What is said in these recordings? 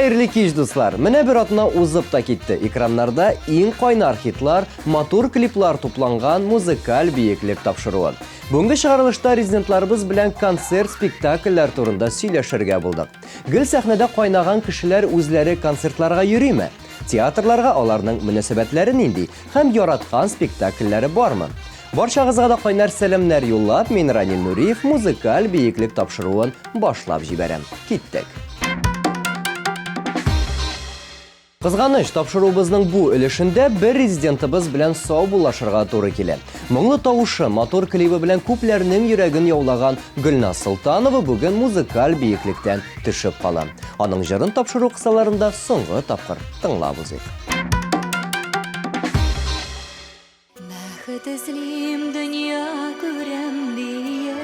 Hayırlı kech dostlar. Mine bir atına uzıp da gitti. Ekranlarda en kaynar hitlar, motor kliplar toplangan muzikal biyeklik tapşırığı. Bunga шығарылышта резидentlarımız bilen konsert spektakller turunda söyleşirge bulduk. Gül sahnede kaynagan kişiler özleri konsertlarga yürüyme. Teatrlarga alarның münasebetleri nindi hem yaratkan spektaklleri var mı? Barşağızga da kaynar selamlar yollap, men Ranil Nuriyev muzikal biyeklik tapşırığın başlap jiberem. Kittik. Kızgaныш tapşırığımızның bu өлешендә bir резидентыбыз белән сау булашырга туры килә. Моңлы тавышы, мотор клипы белән күпләрнең йөрәген яулаган Гөлназ Солтанова бүген музыкаль бийеклектән төшеп кала. Аның җырын тапшыру кысаларында соңгы тапкыр тыңлабыз. Бәхет эзлим, дөнья күрәм диеп,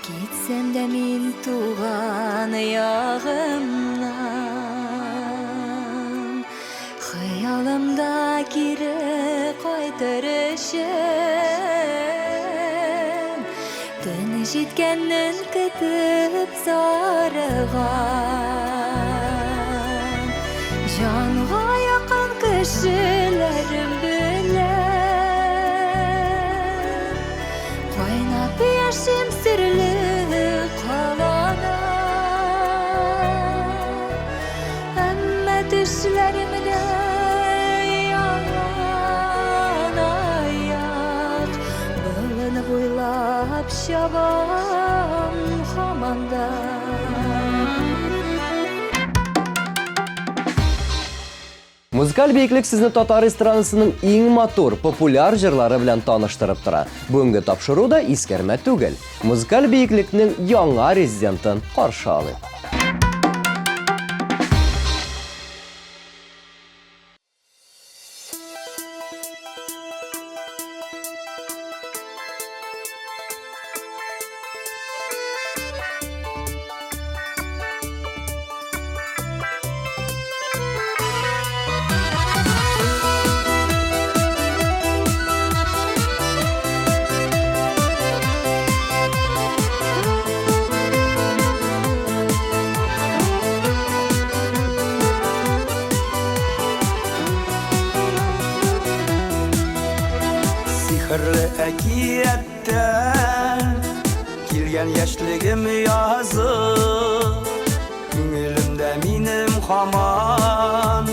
китсәм дә мин туган ягымнан, хыялымда кире кайтыр өчен, төн җиткәннән көтеп зарыган, җанга якын кешеләрем белән, кайнап яшим серле калана, әмма төшләремдә яңан аяк, болын буйлап чабам һаманда. Музыкаль бейеклек сезне татар эстрадасының иң матур, популяр җырлары белән таныштырып тора. Бүгенге тапшыру да искәрмә түгел. Музыкаль бейеклекнең яңа резидентын каршы алды. Sihirli әкияттән килгән яшьлегем язып, күңелемдә минем һаман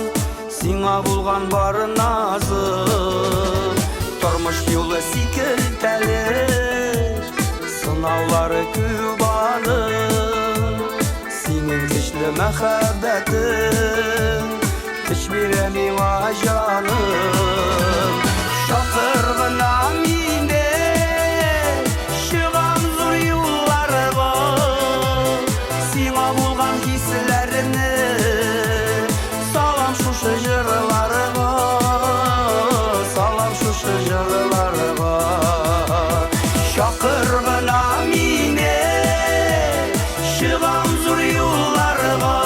сиңа булган бар назым. Тормыш юлы сикелтәле, сынаулары күп аның, синең көчле мәхәббәтең көч бирә миңа җаным. Шакыр гына мине, чыгам зур юлларга, сиңа булган хисләрне салам шушы җырларга, салам шушы җырларга. Шакыр гына мине, чыгам зур юлларга,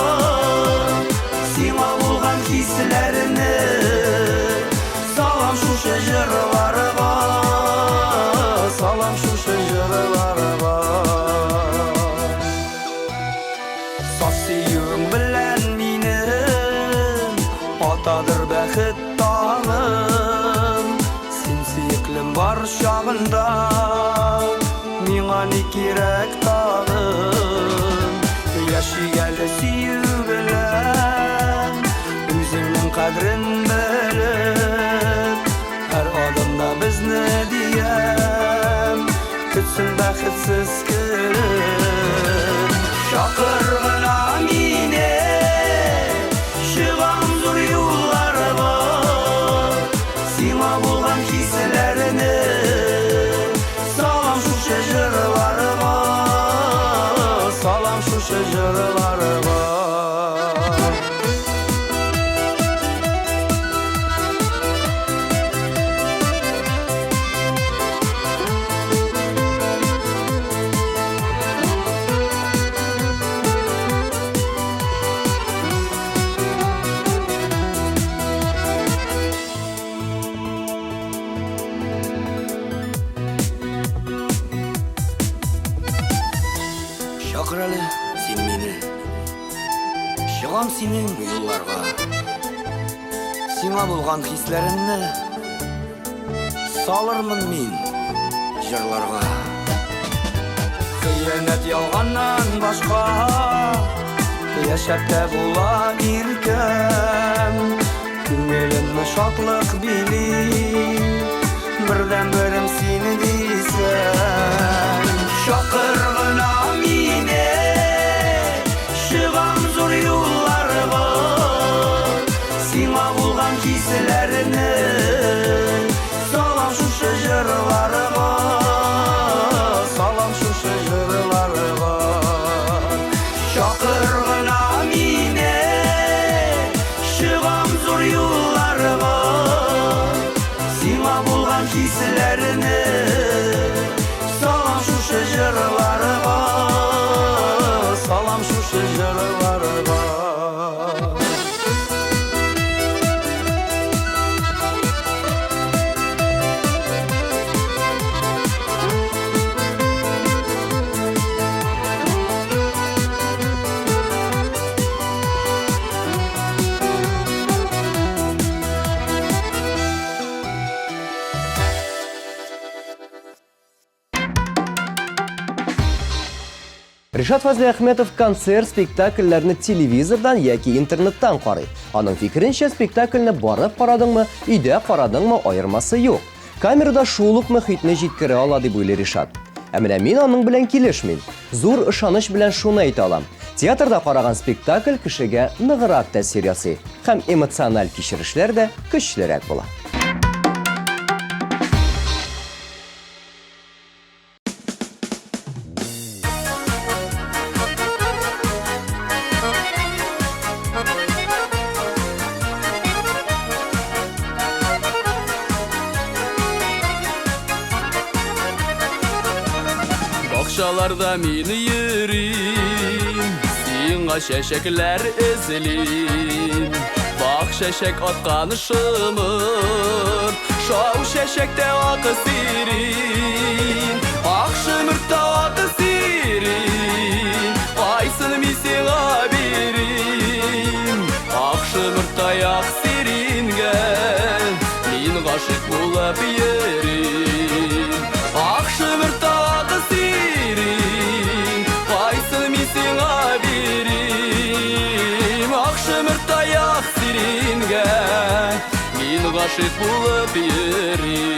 сиңа булган хисләрне салам шушы җырларга, салам шушы җырларга. Сасыюң белән минем атадыр бәхет таңым, син сөеклем бар чагында миңа ни кирәк тагын. Яшигәле сөю белән үзеңнең кадрын белеп, һәр адымда безне диям, көтсен бәхетсез көн. Шакыр гына мине, чыгам зур юлларга, сиңа булган хисләрне салам шушы җырларга, салам шушы җырларга. Шакыр әле син мине. Чыгам синең юлларга. Сиңа булган хисләремне салырмын мин җырларга. Хыянәт ялганнан башка яшәп тә була иркәм. Күңелемне шатлык били, бердән-берем сине дисәм. Шакыр гына мине, чыгам зур юлларга. Сиңа булган хисләрне салам шушы җырларга. Салам шушы җырларга. Шакыр гына мине, чыгам зур юлларга. Сиңа булган хисләрне салам шушы җырларга. Салам шушы җырларга. Ришат Фазлиахметов концерт спектакльләрне телевизордан яки интернеттан карый. Аның фикеренчә, спектакльне барып карадыңмы, өйдә карадыңмы, аермасы юк. Камерада шул ук мөхитне җиткерә ала дип уйлый Ришат. Ә менә мин аның белән килешмим. Зур ышаныч белән шуны әйтә алам. Театрда караган спектакль кешегә ныграк тәэсир ясый һәм эмоциональ кичерешләр дә көчлерәк була. Бакчаларда мин йөрим, сиңа чәчәкләр эзлим. Бак чәчәк аткан шымыр, шау чәчәктә аты сирин. Ак шымырта аты сирин, кайсын мин сиңа бирим. Ак шымырта як сирингә, мин гашык булып йөрим. Ак шымырта аты сирин, кайсын мин сиңа бирим. Ак шымырта як сирингә, мин гашык булып йөрим.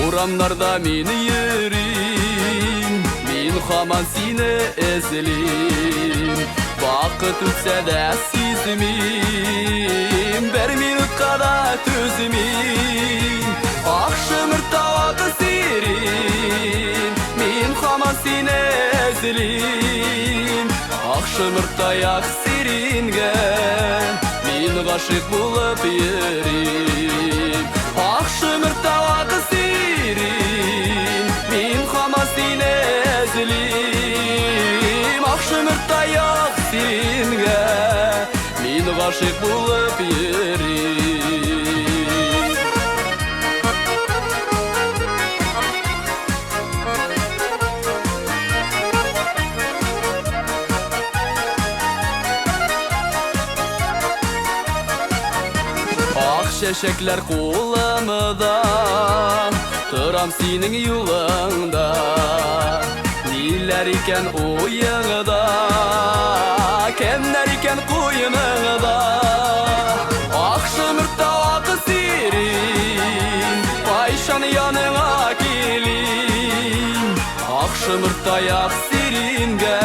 Урамнарда мин йөрим, мин һаман сине эзлим. Вакыт үтсә дә сизмим, бер минутка да түзмим. Ак шымырта аты сирин, мин һаман сине эзлим. Ак шымырта як сирингә, мин гашык булып йөрим. Ак шымырта аты сирин, мин һаман сине эзлим. Ак шымырта як сирингә, мин гашык булып йөрим. Ак чәчәкләр кулымда, торам синең юлыңда. Ниләр икән уеңда, кемнәр икән куйыныңда. Ак шымырта аты сирин, кайчан яныңа килим. Ак шымырта як сирингә,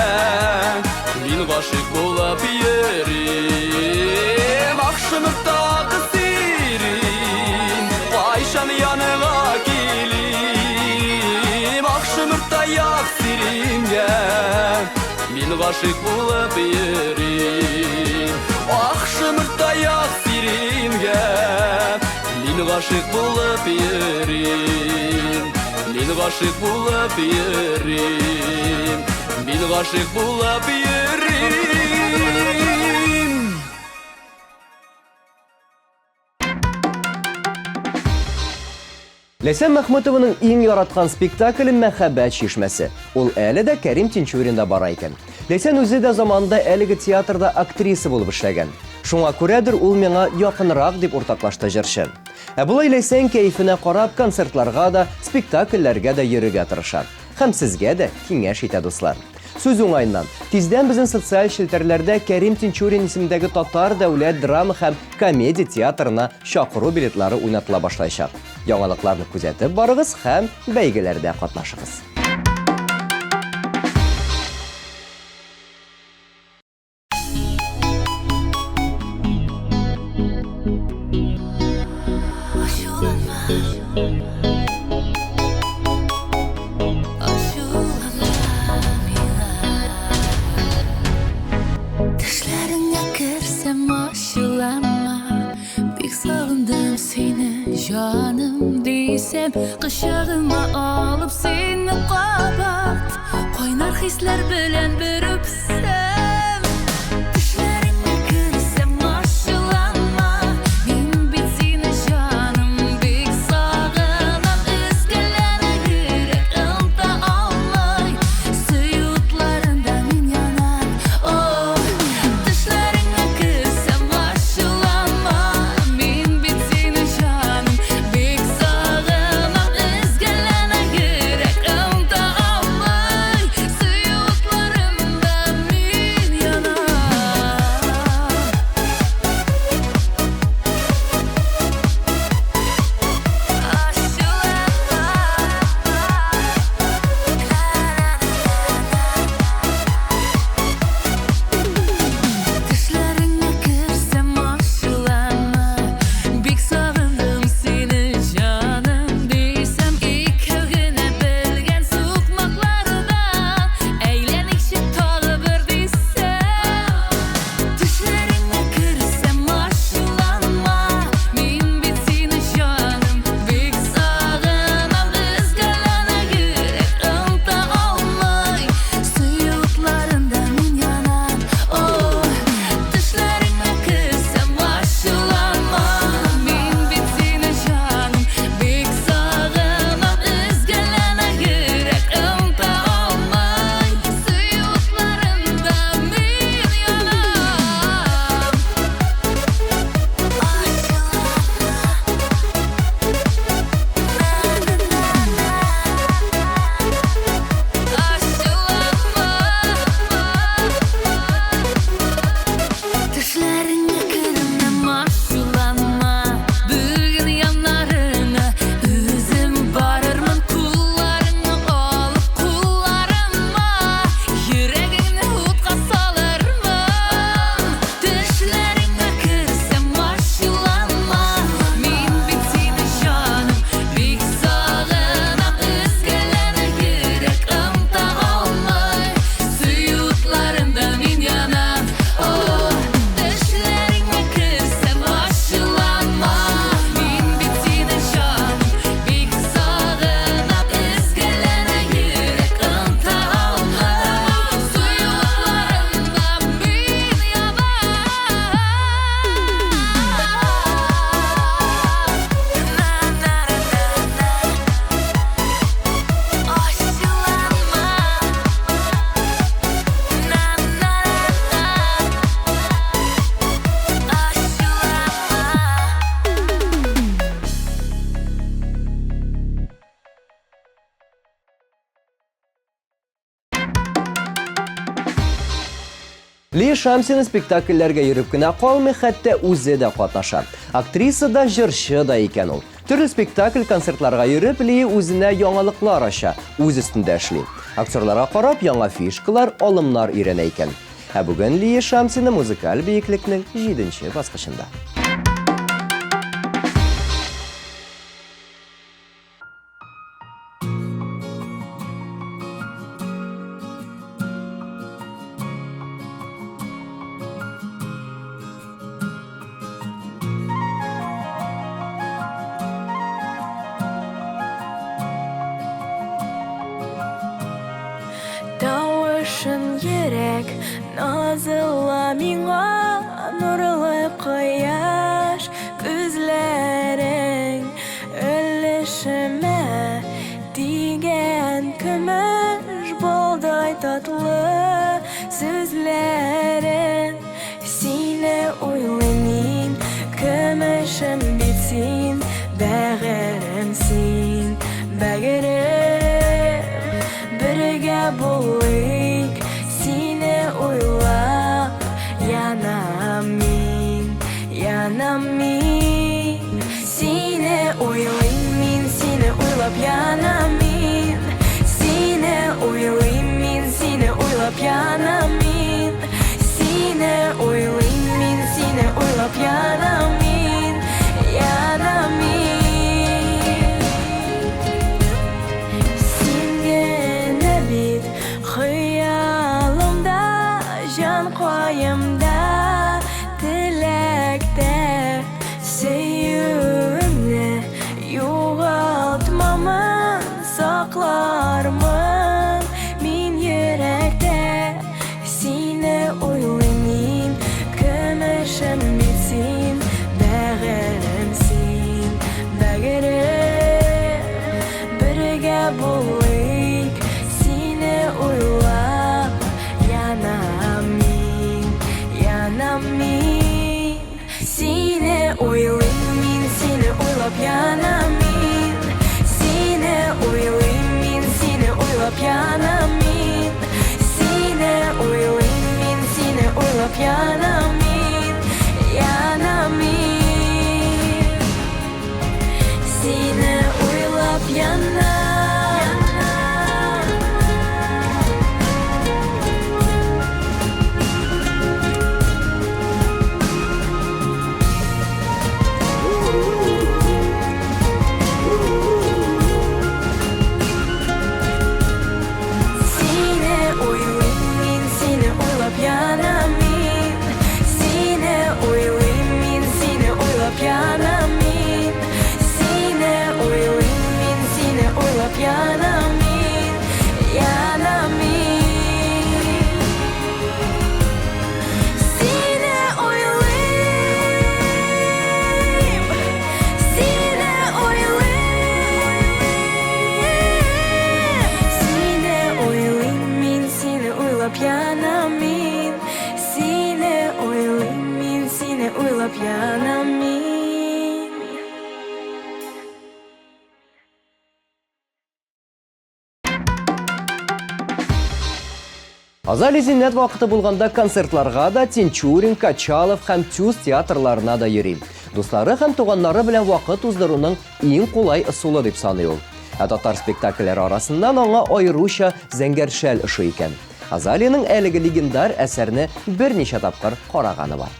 мин гашык булып йөрим. Ак шымырта аты сирин, кайчан яныңа килим. Ак шымырта як сирингә, мин гашык булып йөрим. Ак шымырта як сирингә, мин гашык булып йөрим. Мин гашык булып йөрим. Мин гашык булып йөрим. Ләйсән Мәхмүтованың иң яраткан спектакле «Мәхәббәт шишмәсе». Ул әле дә Кәрим Тинчуринда бара икән. Ләйсән үзе дә заманында әлеге театрда актриса булып эшләгән. Шуңа күрәдер ул миңа якынрак дип уртаклашты җырчы. Булай Ләйсән кәефенә карап концертларга да, спектакльләргә дә йөрергә тырыша. Һәм сезгә дә киңәш итә дуслар. Сүз уңайыннан, тиздән безнең социаль челтәрләрдә Кәрим Тинчурин исемендәге Татар дәүләт драма һәм комедия театрына чакыру билетлары уйнатыла башлаячак. Яңалыкларны күзәтеп барыгыз һәм бәйгеләрдә катнашыгыз. Canım desem, kışağıma alıp seni kabat. Koynar hisler bilen bir öpsem. Düşlerine girsem aşılanma. Min bitsine canım bek sağınam. Üzgülene yürek ılda almay. Suyutlarında min yanan. Oh, düşlerine girsem aşılanma. Min bitsine canım. Лия Шамсина спектакльләргә йөреп кенә калмый, хәтта үзе дә катнаша. Актриса да, җырчы да икән ул. Төрле спектакль, концертларга йөреп, Лия үзенә яңалыклар аша, үз өстендә эшли. Актерларга карап, яңа фишкалар, алымнар өйрәнә икән. Бүген Лия Шамсина музыкаль биеклекнең 7нче баскычында. Тавышын йөрәк назыла миңа, нурлы кояш күзләрең өлешем Янам мин Сине ойлайм мин, сине ойлап янам мин Сине ойлайм мин, сине ойлап янам мин Сине ойлайм мин, сине ойлап янам мин Янам мин Синге нәбит хыялымда Жан қойымда Тіләкте Сөйүмне юғалтмамын Сақлармын Мин йөрәктә Сине ойлаймын Көмешім бит син Бәгырем син Бәгырем Бергә булыйк Сине ойлап Янам мин Сине ойлайм мин, сине ойлап янам мин Сине ойлайм мин, сине ойлап янам мин Сине ойлайм мин, сине ойлап янам мин Янам мин Сине ойлап янам Янам мин Сине ойлайм мин, сине ойлап янам мин Сине ойлайм мин, сине ойлап янам мин Янам мин Сине ойлайм Сине ойлайм Сине ойлайм мин, сине ойлап янам мин Сине ойлайм мин, сине ойлап янам мин Азали зиннәт вакыты булганда концертларга да Тинчурин, Качалов һәм Тюз театрларына да йөри. Дуслары һәм туганнары белән вакыт уздыруның иң кулай ысулы дип саный ул. Ә татар спектакльләре арасыннан аңа аеруча зәңгәршәл ошый икән. Азалиның әлеге легендар әсәрне берничә тапкыр караганы бар.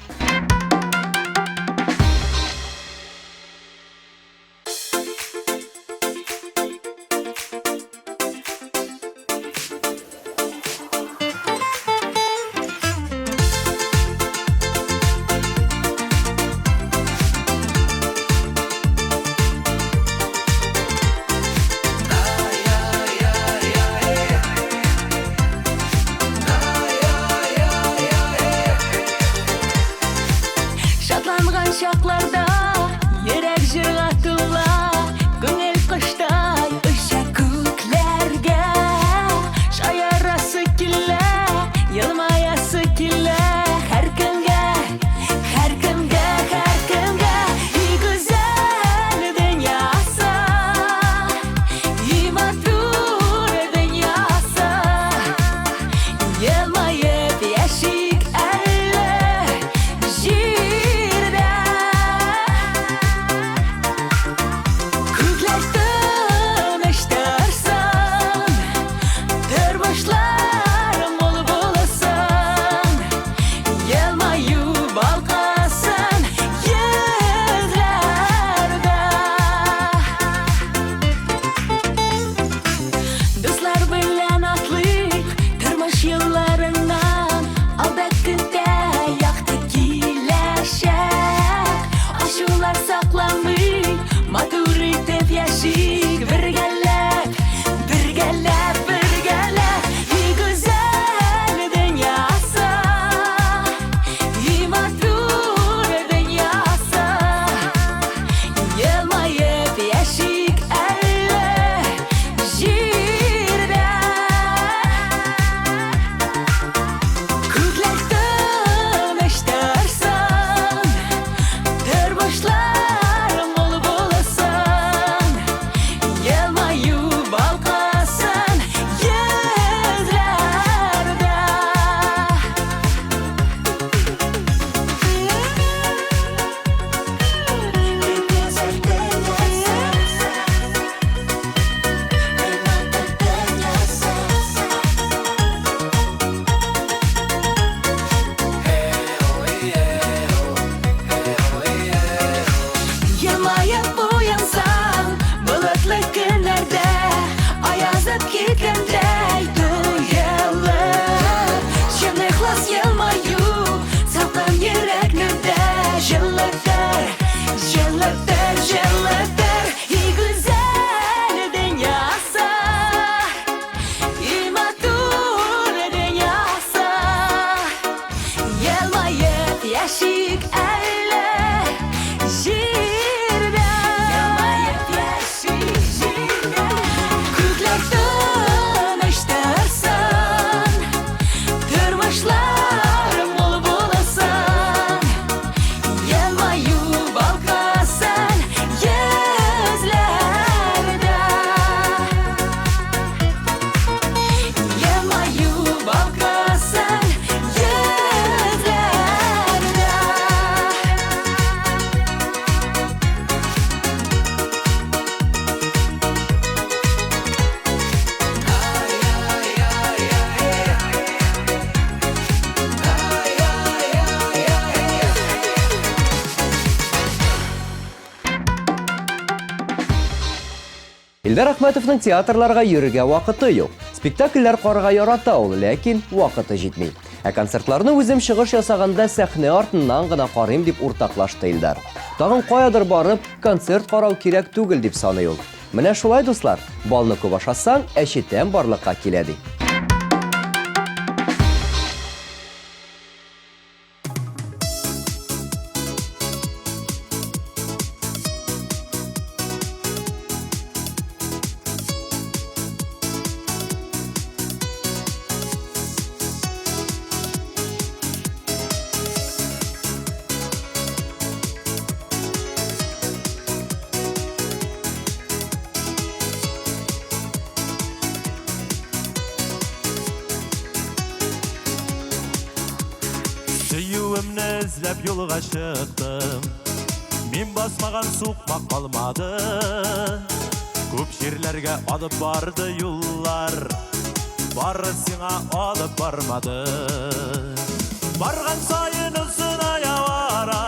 Şaklarda yürek jırga tuğla Gönül kıştay ışa köklerge Şayarası kille, yılmayası kille Her kimge İyi güzel dünyası İyi matur dünyası Yılmayıp yaşık elle Jirde яшик әлі жерде. Елмайып яшик жерде. Күтләр тыныштырсын, тормышлар мол булсын. Елмаю балкысын йөзләрдә. Елмаю балкысын йөзләрдә. Илдар Ахметовның театрларга йөрергә вакыты юк. Спектакльләр карарга ярата ул, ләкин вакыты җитми. Ә концертларны үзем чыгыш ясаганда сәхнә артыннан гына карыйм дип уртаклашты Илдар. Тагын каядыр барып, концерт карау кирәк түгел дип саный ул. Менә шулай, дуслар, балны күп ашасаң, әчетән барлыкка килә ди. Сөюімні ізләп юлға шықтым, мен басмаған суқмақ қалмады. Көп жерлерге алып барды юллар, бары сиңа алып бармады. Барған сайын ұзын аявара,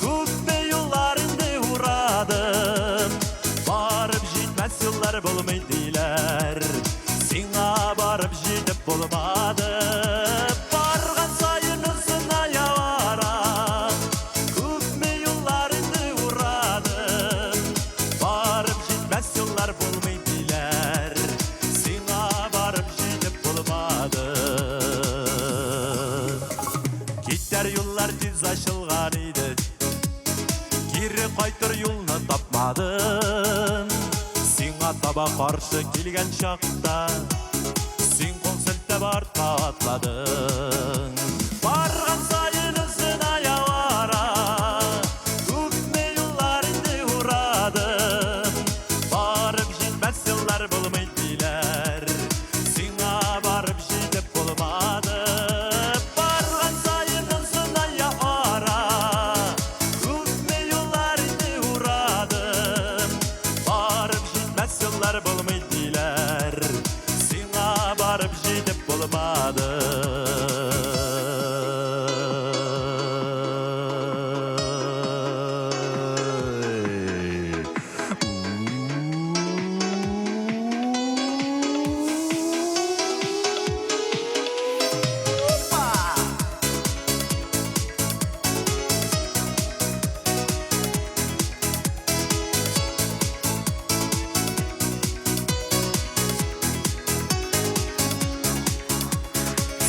көппе юллар инде урадым. Барып жетмәс юллар болмай дейлер, сиңа барып жетіп болмады. Yollar tez açılgan idi, geri qaytır yolunu tapmadın. Сиңа таба каршы келген шақта, сен қол сілтеп артқа атладың. Барған сайын ізін аявара, көпме yollar инде урадым. Барып жетмәс yollar болмай дейлер, сиңа барып жетіп болмады.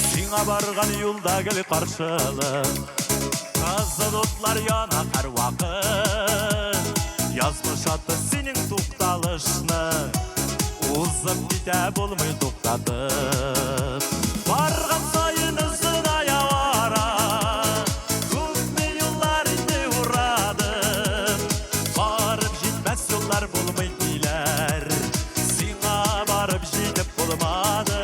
Сиңа барған юлда кел қаршылық, қызыл отлар яна һәр вакыт. Язмыш аты синең тукталышны, узып китә булмый туктатып. Барган сайын ызын аявара, күпме юллар инде урадым. Барып җитмәс юллар булмый диләр, сиңа барып җитеп булмады.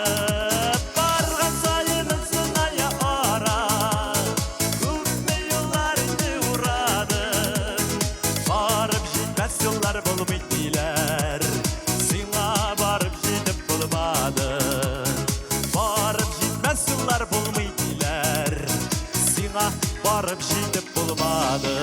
Барып җитеп булмады.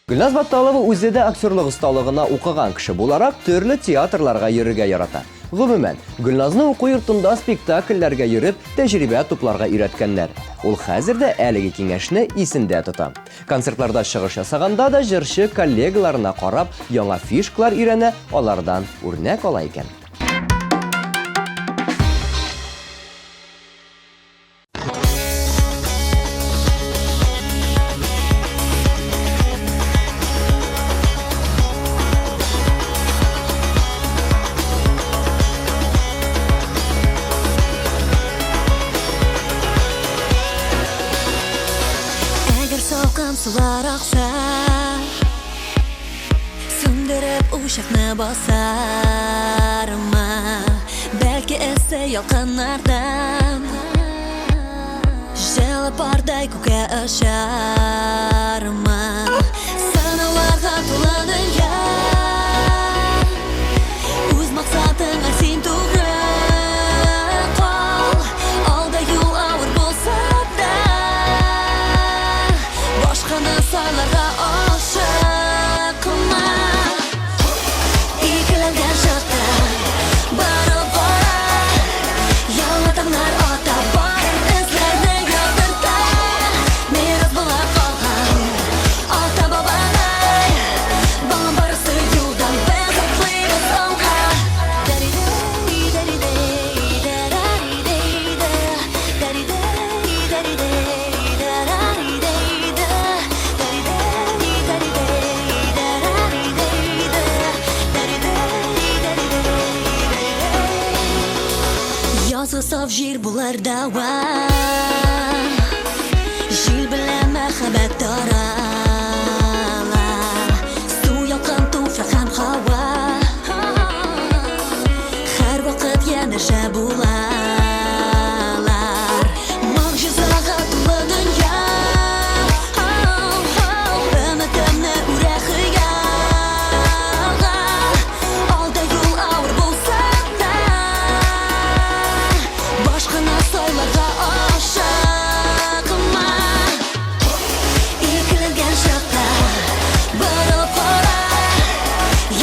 Гөлназ Батталова үзе дә актерлык осталыгына укыган кеше буларак төрле театрларга йөрергә ярата. Гомумән, Гөлназны уку йортында спектакльләргә йөреп, тәҗрибә тупларга өйрәткәннәр. Ул хәзер дә әлеге киңәшне исендә тота. Концертларда чыгыш ясаганда да җырчы коллегаларына карап, яңа фишкалар өйрәнә, алардан үрнәк ала икән. Sular aksa, söndürüp uşakны basarma. Belki esse yakınlardan Jelaparday kuke aşarma. Sanalarga to'la dünya, Uz maqsadыңа sen to'g'ri qol. Alda yo'l ağır bo'lsa da boshqani saylarga oshiqma. Ikkilangan shartda borib borar, yolg'onlar ota bor izlarni yo'qdirda. Meros bo'lib qolgan ota bobolar, bolam borisi yo'ldan biz otlaymiz onga. Yazı saf jir bular dawa, jil bilan mahabbat taralar. Suv yoqqan tufraq ham havo, har vaqt yanasha bular. Mo'jizaga to'la dunyo, ümitimni ura xiyolga. Olda yo'l og'ir bo'lsa da boshqani soylarga oshiqma. Ikkilangan shartda borib borar,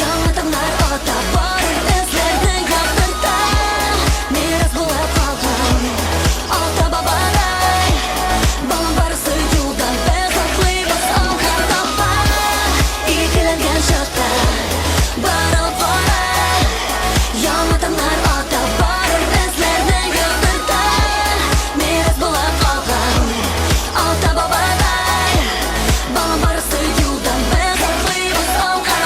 yolg'onlar ota bor izlarni yo'qdirda. Meros bo'lib qolgan ota bobolar, bolam borisi yo'ldan biz otlaymiz onga topa. Ikkilangan shartda borib borar, yolg'onlar ota bor izlarni yo'qdirda. Meros bo'lib qolgan ota bobolar, bolam borisi yo'ldan biz otlaymiz onga.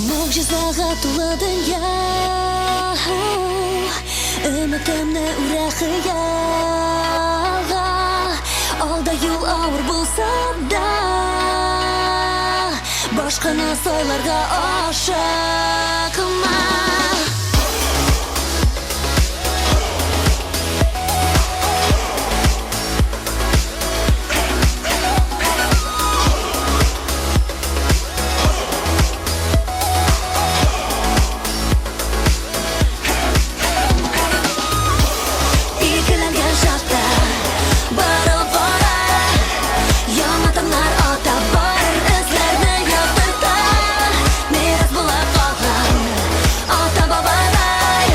Mo'jizaga to'la dunyo, ümitimni ura xiyolga. Olda yo'l og'ir bo'lsa da boshqani soylarga oshiqma. Ikkilangan shartda borib borar, yolg'onlar ota bor izlarni yo'qdirda. Meros bo'lib qolgan ota bobolar,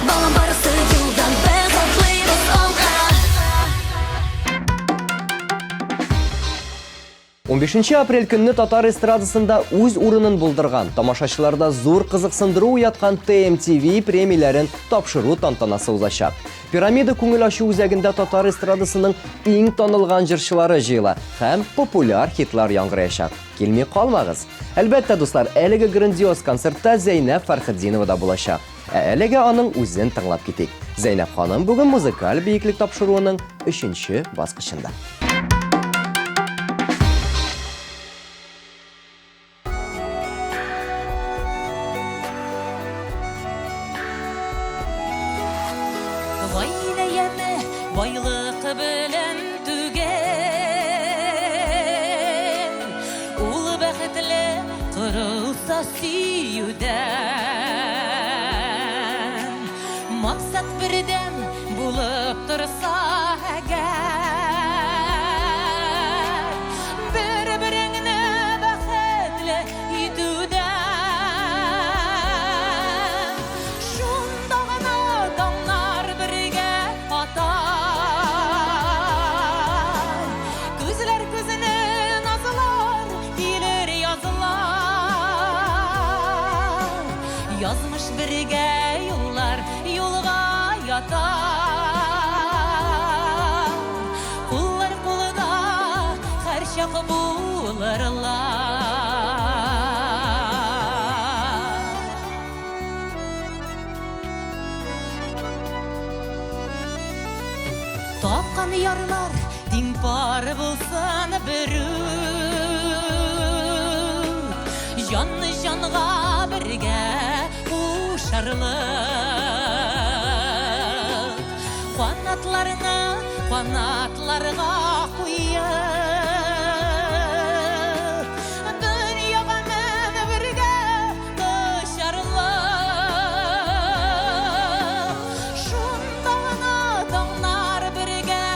bolam borisi yo'ldan biz otlaymiz onga. 15 апрель көнне татар эстрадасында үз урынын булдырган, тамашачыларда зур кызыксындыру уяткан TMTV премияләрен тапшыру тантанасы узачак. Пирамида күңел ачу үзәгендә татар эстрадасының иң танылган җырчылары җыела һәм популяр хитлар яңгыраячак. Килми калмагыз. Әлбәттә, дуслар, әлеге грандиоз концертта Зәйнәп Фәрхетдинова да булачак. Әлегә аның үзен тыңлап китик. Зәйнәп ханым бүген музыкаль биеклек тапшыруының 3-нче баскычында. Гаиләемне байлык белән түгел, ул бәхетле корылса булса сөюден, мақсат бірден болып тұрса әгер, бір-біріңні бақытлы етуден, шундағына таңнар бірге атар, көзлер көзіне назылар, келер язылар, язмыш бірге юллар юлға ятар, құллар қолыда әр шақ булырлар. Тапқан ярлар тең пар болсын бүрүк, жанны жанға бірге ушарлық, қанатларына қанатларға қойып, дүнияға мен бірге ұшарлық, шундағына таңнар бірге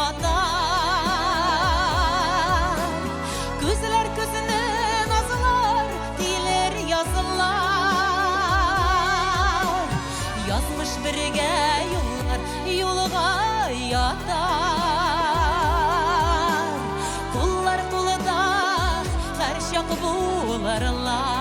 атар, көзлер көзіне назылар, келер язылар, язмыш бірге юллар юлға ятар, құллар қолыда әр шақ булырлар.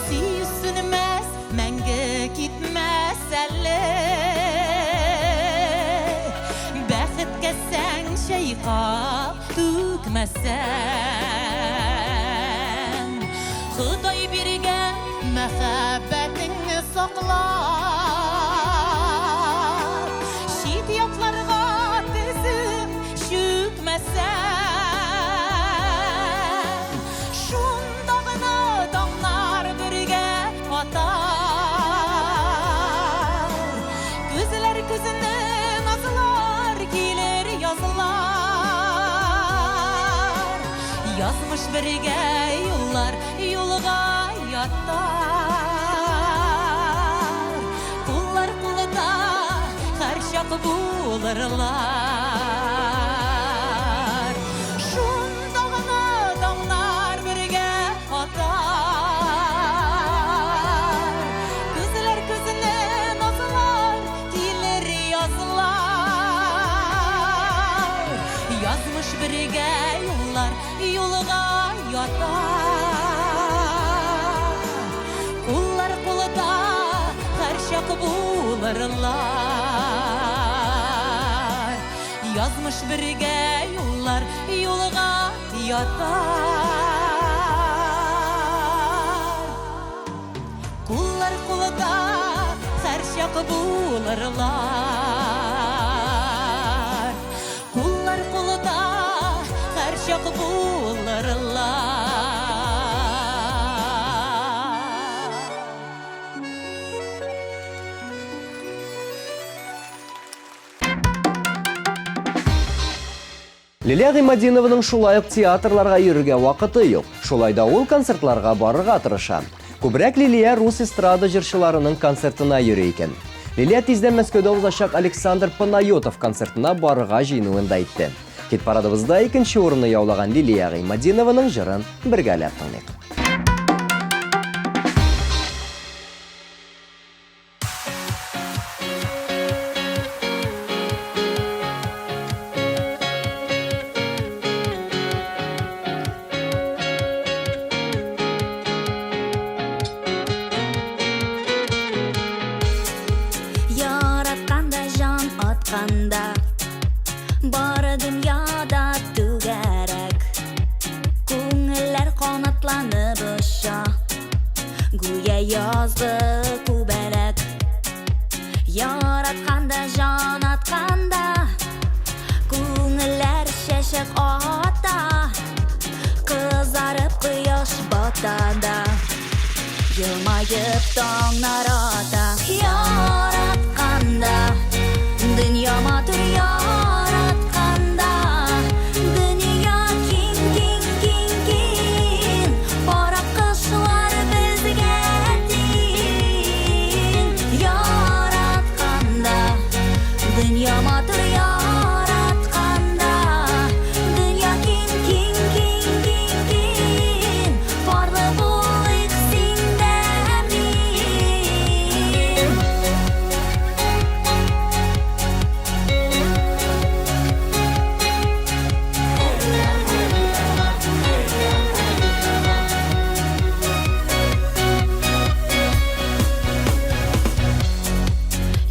Сүйсінмәс, мәңгі кетмәс әлі, бәхітке сәң шайқап төкмәсәң, Құдай берген мәхәббәтіңні сақлап, шет яқларға тізіп шөкмәсәң, шундағына таңнар бірге атар, көзлер көзіне назылар, келер язылар, язмыш бірге юллар юлға ятар, құллар қолыда әр шақ булырлар, шундағына таңнар бірге атар, көзлер көзіне назылар, келер язылар, язмыш бірге юллар юлға ятар, құллар қолыда әр шақ булырлар, язмыш бірге юллар юлға ятар, құллар қолыда әр шақ булырлар, құллар қолыда әр шақ булырлар. Лилия Гыймадинованың шулай ук театрларга йөрергә вакыты юк. Шулай да ул концертларга барырга тырыша. Күбрәк Лилия рус эстрада җырчыларының концертына йөри икән. Лилия тиздән Мәскәүдә узачак Александр Панайотов концертына барырга җыенуын да әйтте. Хит парадыбызда икенче урынны яулаган Лилия Гыймадинованың җырын бергәләп тыңлыйк. dünyada tügerek Күңелләр канатланып ұша Гүя язды күбәрәк Яратканда, жан атканда Күңелләр шәшек ата Кызарып кояш батада Елмайып таңнар ата Яратканда Дөнья матур яратканда Дөнья киң, киң, киң, киң Бара кышлар безгә тиң Яратканда Дөнья матур яратканда Дөнья киң, киң, киң, киң, киң Барлы булыйк синдә мин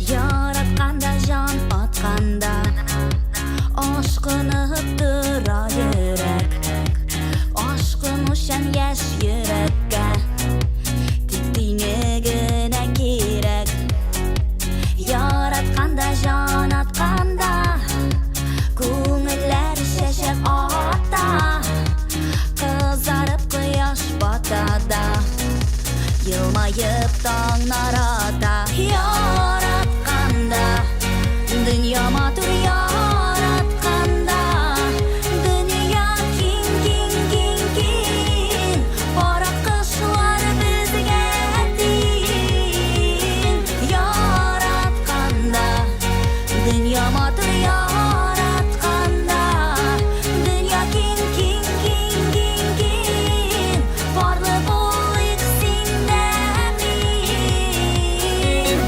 Яратканда, жан атканда Ашкынып тора йөрәк Ашкын ушан яшь йөрәккә Тик тиңе генә кирәк Яратканда, жан атканда Күңелләр шәшәк ата Кызарып кояш батада Елмайып таңнар ата Яратканда Дөнья матур яратканда Дөнья киң, киң, киң, киң Бара кышлар безгә тиң Яратканда Дөнья матур яратканда Дөнья киң, киң, киң, киң, киң Барлы булыйк синдә мин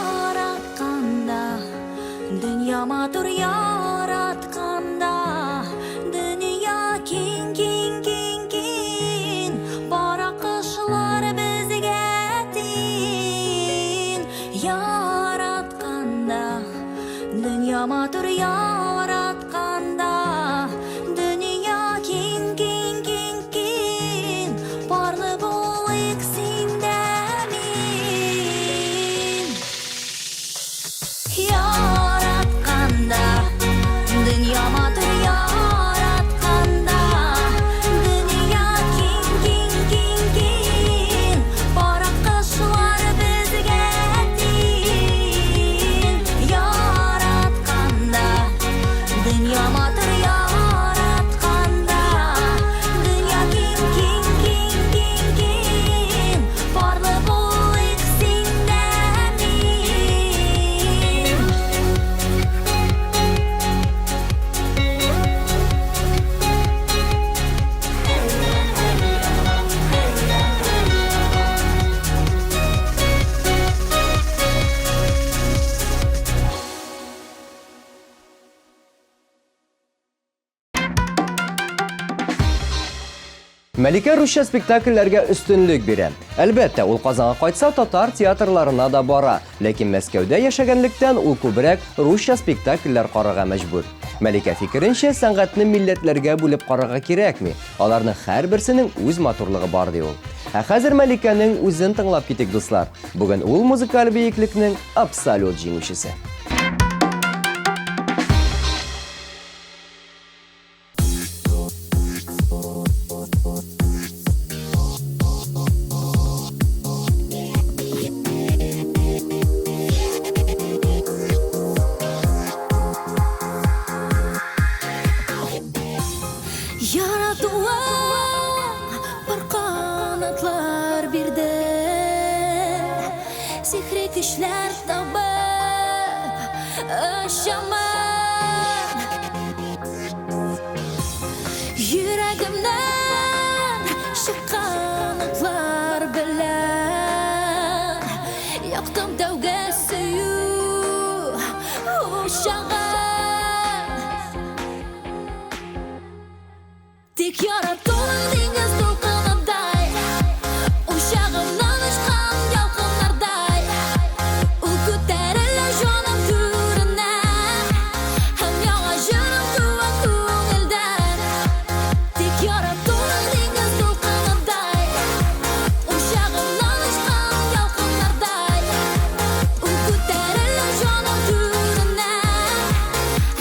Яратканда Дөнья матур яратканда Дөнья киң, киң, киң, киң Бара кышлар безгә тиң Яратканда Дөнья матур яратканда Дөнья киң, киң, киң, киң Барлы булыйк синдә мин Яратканда Дөнья матур яратканда Дөнья киң, киң, киң, киң Бара кышлар безгә тиң Яратканда Дөнья матур яратканда Дөнья киң, киң, киң, киң, киң Барлы булыйк синдә мин Мәликә русча спектакльләргә өстенлек бирә. Әлбәттә, ул Казанга кайтса, татар театрларына да бара, ләкин Мәскәүдә яшәгәнлектән ул күбрәк русча спектакльләр карарга мәҗбүр. Мәликә фикеренчә, сәнгатьне милләтләргә бүлеп карарга кирәкми. Аларның һәрберсенең үз матурлыгы бар ди ул. Ә хәзер Мәликәнең үзен тыңлап китик, дуслар. Бүген ул музыкаль биеклекнең абсолют җиңүчесе. Яратуың бар канатлар бирде Сихри көчләр табып Ышаман Йөрәгемнән чыккан утлар белән Яктым тәүгә сөю Ушаган Тик яратуың диңгез дулкынындай, учагымнан очкан ялкыннардай. Ул күтәрелә җаным түренә, һәм яңа җырым туа күңелдән. Тик яратуың диңгез дулкынындай, учагымнан очкан ялкыннардай. Ул күтәрелә җаным түренә,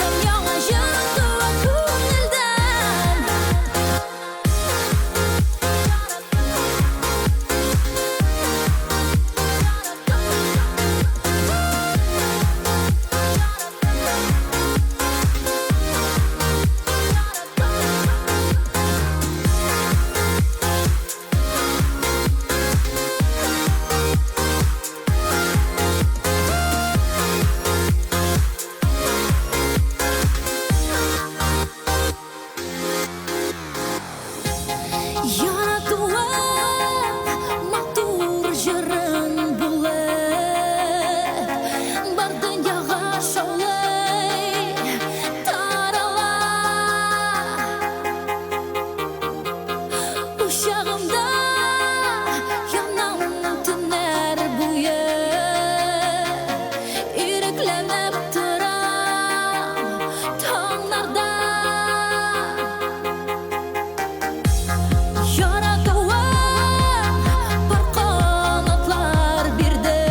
һәм яңа җырым туа күңелдән. Яратуым матур җырың булып, бар дөньяга шаулый тарала. Учагымда янам төннәр буе, ирекләнеп торам таңнарда. Яратуым бар канатлар бирде,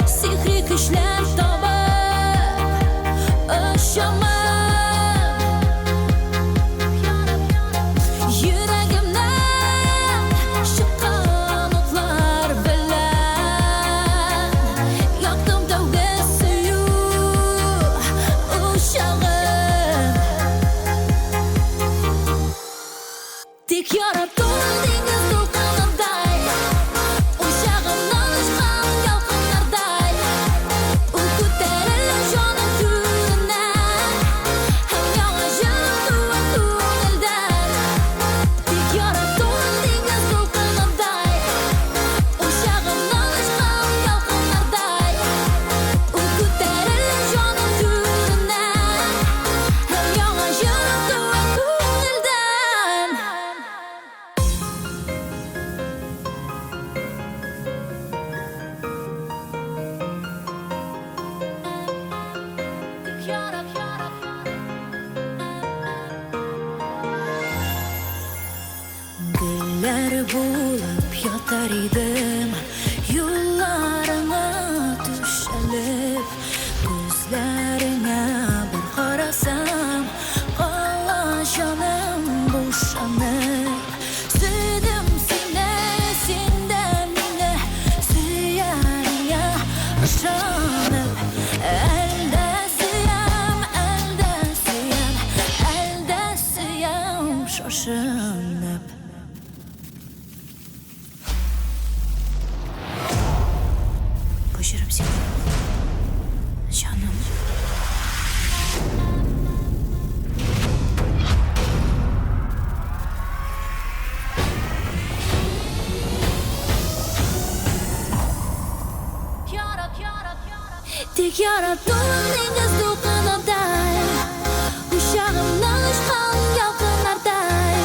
сихри көчләр табып очамын. Йөрәгемнән чыккан утлар белән яктым тәүге сөю учагым. Тик яратуың диңгез дулкынындай, учагымнан очкан ялкыннардай. Ул күтәрелә җаным түренә, һәм яңа җырым туа күңелдән. Тик яратуың диңгез дулкынындай, учагымнан очкан ялкыннардай. Ул күтәрелә җаным түренә, һәм яңа җырым туа күңелдән. Гөлләр булып ятар идем, юлларыңа төшәлеп, күзләреңә бер карасам, кала җаным бушанып. Сөйдем сине, син дә мине, сөяргә ышанып. Әлдә сөям, әлдә сөям, әлдә сөям шашынып. Кешерем сине, җаным. Тик яратуың диңгез дулкынындай, учагымнан очкан ялкыннардай.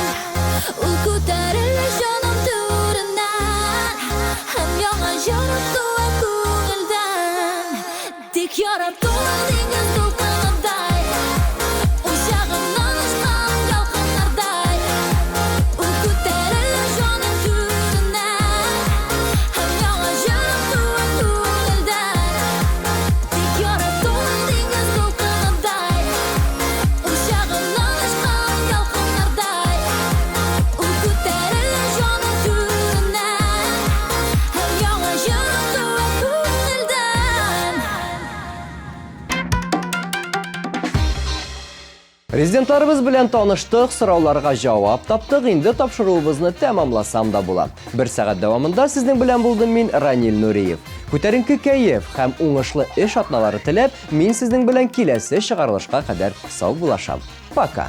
Ул күтәрелә җаным түренә, һәм яңа җырым туа күңелдән. Тик яратуың диңгез дулкынындай, учагымнан очкан ялкыннардай. Ул күтәрелә җаным түренә, һәм яңа җырым туа күңелдән. Тик яратуың диңгез дулкынындай, учагымнан очкан ялкыннардай. Ул күтәрелә җаным түренә, һәм яңа җырым туа күңелдән. Резидентларыбыз белән таныштык, сорауларга җавап таптык. Инде тапшыруыбызны тәмамласам да була. Бер сәгать дәвамында сезнең белән булдым мин, Ранил Нуриев. Күтәренке кәеф һәм уңышлы эш атналары теләп, мин сезнең белән киләсе чыгарылышка кадәр сау булашам. Пока.